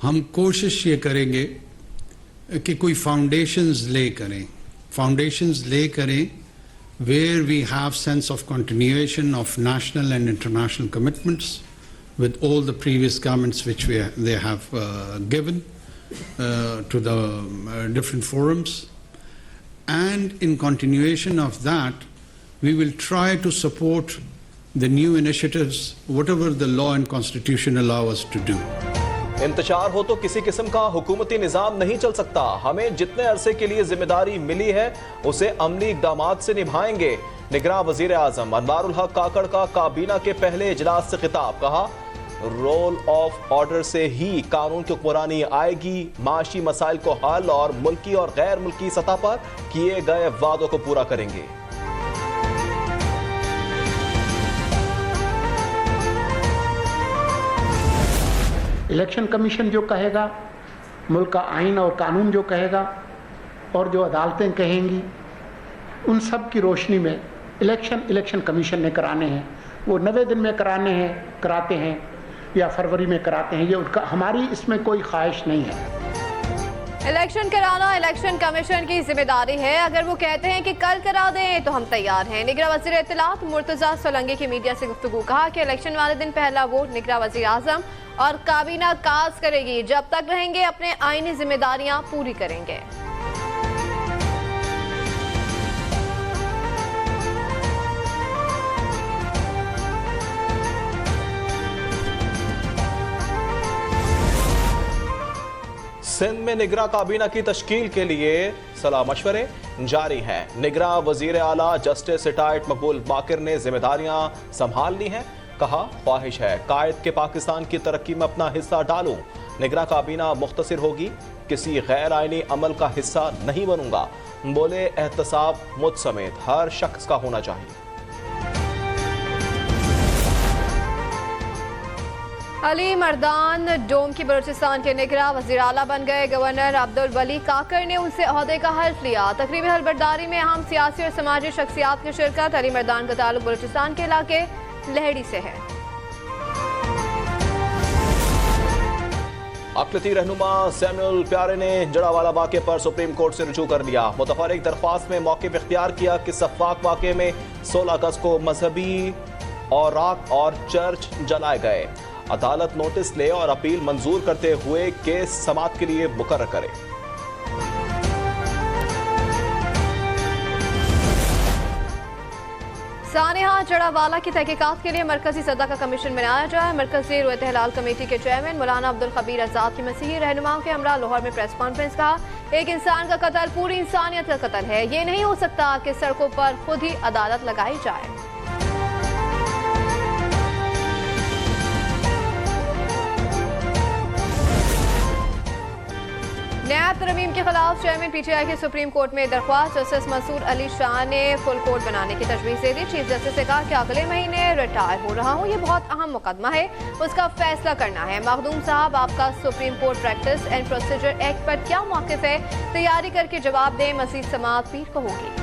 हम कोशिश ये करेंगे कि कोई फाउंडेशंस ले करें where we have sense of continuation of national and international commitments with all the previous governments which they have given to the different forums. And in continuation of that, we will try to support the new initiatives, whatever the law and constitution allow us to do. इंतजार हो तो किसी किस्म का हुकूमती निजाम नहीं चल सकता। हमें जितने अरसे के लिए जिम्मेदारी मिली है उसे अमली इक़दामात से निभाएंगे। निगरां वजीर आजम अनवारुल हक काकड़ का काबीना के पहले इजलास से खिताब। कहा, रोल ऑफ ऑर्डर से ही कानून की हुक्मरानी आएगी। माशी मसाइल को हल और मुल्की और गैर मुल्की सतह पर किए गए वादों को पूरा करेंगे। इलेक्शन कमीशन जो कहेगा, मुल्क का आइन और कानून जो कहेगा और जो अदालतें कहेंगी, उन सब की रोशनी में इलेक्शन कमीशन ने कराने हैं। वो 90 दिन में कराते हैं या फरवरी में कराते हैं, ये उनका, हमारी इसमें कोई ख्वाहिश नहीं है। इलेक्शन कराना इलेक्शन कमीशन की जिम्मेदारी है। अगर वो कहते हैं कि कल करा दें तो हम तैयार हैं। निगरां वज़ीर इत्तलात मुर्तज़ा सोलंकी की मीडिया से गुफ्तगू। कहा कि इलेक्शन वाले दिन पहला वोट निगरां वज़ीर आज़म और काबीना काज करेगी। जब तक रहेंगे अपने आईनी जिम्मेदारियां पूरी करेंगे। सिंध में निगरां काबीना की तश्कील के लिए सलाह मशवरे जारी हैं। निगरां वजीर आला जस्टिस रिटायर्ड मकबूल बाकिर ने जिम्मेदारियां संभाल ली हैं। कहा, ख्वाहिश है कायद के पाकिस्तान की तरक्की में अपना हिस्सा डालूं। निगरां काबीना मुख्तसर होगी, किसी गैर आईनी अमल का हिस्सा नहीं बनूंगा। बोले, एहतसाब मुझ समेत हर शख्स का होना चाहिए। अली मर्दान डोम की बलूचिस्तान के निगरां वज़ीर आला बन गए। गवर्नर अब्दुल वली काकर ने उनसे ओहदे का हल्फ लिया। तकरीबी हलबरदारी में अहम सियासी और समाजी शख्सियात की शिरकत। अली मर्दान का ताल्लुक बलूचिस्तान के इलाके लहड़ी से है। अक़लियती रहनुमा सैमुअल प्यारे ने जड़ावाला वाक़े पर सुप्रीम कोर्ट से रुजू कर लिया। मुतफर्रिक दरख्वास्त में मौक़िफ़ इख्तियार किया कि सफ़ाक वाक़े में 16 अगस्त को मजहबी औराक और चर्च जलाए गए। अदालत नोटिस ले और अपील मंजूर करते हुए केस समाअत के लिए मुकर्रर करे। सानेहा जड़ावाला की तहकीकात के लिए मरकजी सदर का कमीशन बनाया जाए। मरकजी रूयत हलाल कमेटी के चेयरमैन मौलाना अब्दुल खबीर आजाद की मसीही रहनुमाओं के हमरा लाहौर में प्रेस कॉन्फ्रेंस। कहा, एक इंसान का कत्ल पूरी इंसानियत का कत्ल है। ये नहीं हो सकता कि सड़कों पर खुद ही अदालत लगाई जाए। नैब तरमीम के खिलाफ चेयरमैन पीटीआई की सुप्रीम कोर्ट में दरख्वास्त। जस्टिस मंसूर अली शाह ने फुल कोर्ट बनाने की तजवीज़ दे दी। चीफ जस्टिस ने कहा कि अगले महीने रिटायर हो रहा हूँ, ये बहुत अहम मुकदमा है, उसका फैसला करना है। मखदूम साहब, आपका supreme court practice and procedure act पर क्या मौक़िफ़ है? तैयारी करके जवाब दें। मज़ीद समाअत पीर को होगी।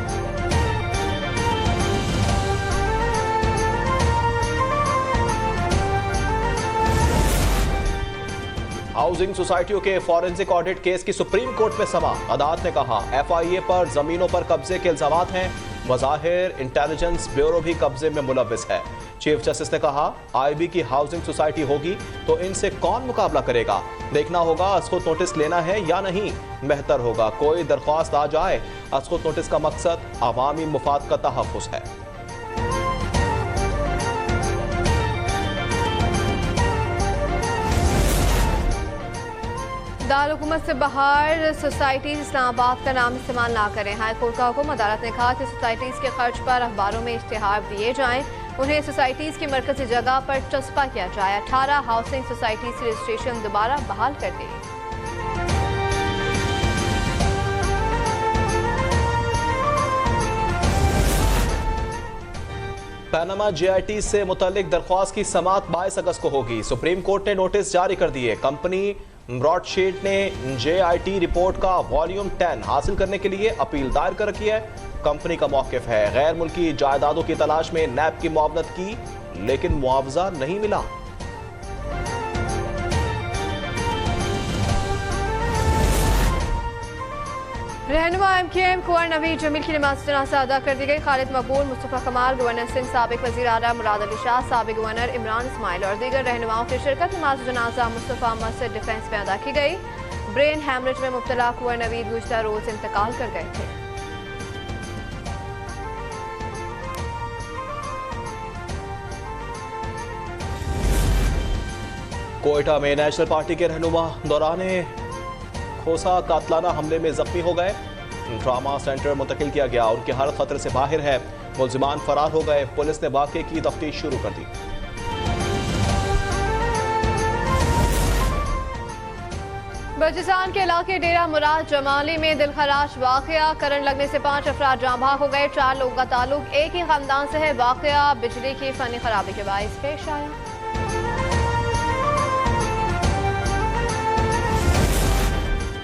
हाउसिंग सोसाइटियों के फॉरेंसिक ऑडिट केस की सुप्रीम कोर्ट में समा। अदालत ने कहा, एफआईए पर जमीनों पर कब्जे के इल्जामात हैं। वज़ाहिर इंटेलिजेंस ब्यूरो भी कब्जे में मुलव्विस है। चीफ जस्टिस ने कहा, आईबी की हाउसिंग सोसाइटी होगी तो इनसे कौन मुकाबला करेगा? देखना होगा अस्कुत नोटिस लेना है या नहीं। बेहतर होगा कोई दरख्वास्त आ जाए। अस्कुत नोटिस का मकसद अवामी मुफाद का तहफ़्फ़ुज़ है। दारुल-हुकूमत से बाहर सोसाइटीज इस्लामाबाद का नाम इस्तेमाल ना करें। हाई कोर्ट का हुक्म। अदालत ने कहा कि सोसाइटीज के खर्च पर अखबारों में इश्तिहार दिए जाएं। उन्हें सोसाइटीज की मरकजी जगह पर चस्पा किया जाए। 18 हाउसिंग सोसाइटीज की रजिस्ट्रेशन दोबारा बहाल कर दी। पैनामा जेआईटी से मुतल्लिक दरख्वास्त की समाअत 22 अगस्त को होगी। सुप्रीम कोर्ट ने नोटिस जारी कर दिए। कंपनी ब्रॉडशीट ने जेआईटी रिपोर्ट का वॉल्यूम 10 हासिल करने के लिए अपील दायर कर रखी है। कंपनी का मौक़िफ़ है, गैर मुल्की जायदादों की तलाश में नैब की मुआवनत की, लेकिन मुआवजा नहीं मिला। रहनुमा MKM कुंवर नवीद जमील की नमाज जनाजा अदा कर दी गई। खालिद मकबूल, मुस्तफ़ा कमाल, गवर्नर सिंह, साबिक वज़ीर आला मुराद अली शाह, साबिक गवर्नर इमरान इस्माइल और दीगर रहनुमाओं की शिरकत नमाज जनाजा मुस्तफ़ा मस्जिद डिफेंस में अदा की गई। ब्रेन हैमरेज में मुब्तला कुंवर नवीद गुज़िश्ता रोज इंतकाल कर गए थे। कोयटा में नेशनल पार्टी के रहनुमा दौरान खोसा कातलाना हमले में जख्मी हो गए। ट्रामा सेंटर मुंतकिल किया गया। उनकी हालत खतरे से बाहर है। मुलजिमान फरार हो गए। पुलिस ने वाक़े की तफ्तीश शुरू कर दी। बलूचिस्तान के इलाके डेरा मुराद जमाली में दिलखराश वाक़या। करंट लगने से 5 अफराद जाँ बहक हो गए। 4 लोगों का ताल्लुक एक ही खानदान से है। वाक़या बिजली की फनी खराबी के बायस पेश आया।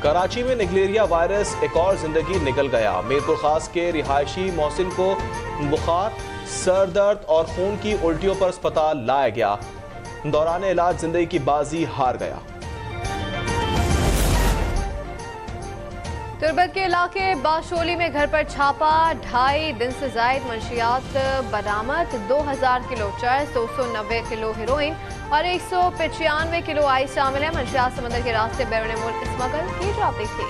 कराची में निगलेरिया वायरस एक और जिंदगी निकल गया। मीरपुर खास के रिहायशी मोहसिन को बुखार, सर दर्द और खून की उल्टियों पर अस्पताल लाया गया। दौरान इलाज जिंदगी की बाजी हार गया। तुर्बत के इलाके बाशोली में घर पर छापा। 2.5 दिन से जायद मंशियात बरामद। 2000 किलो चर्स, 290 किलो हेरोइन और 195 किलो आइस शामिल है। मंशियात समंदर के रास्ते बैरून मुल्क स्मगल की जाती थी।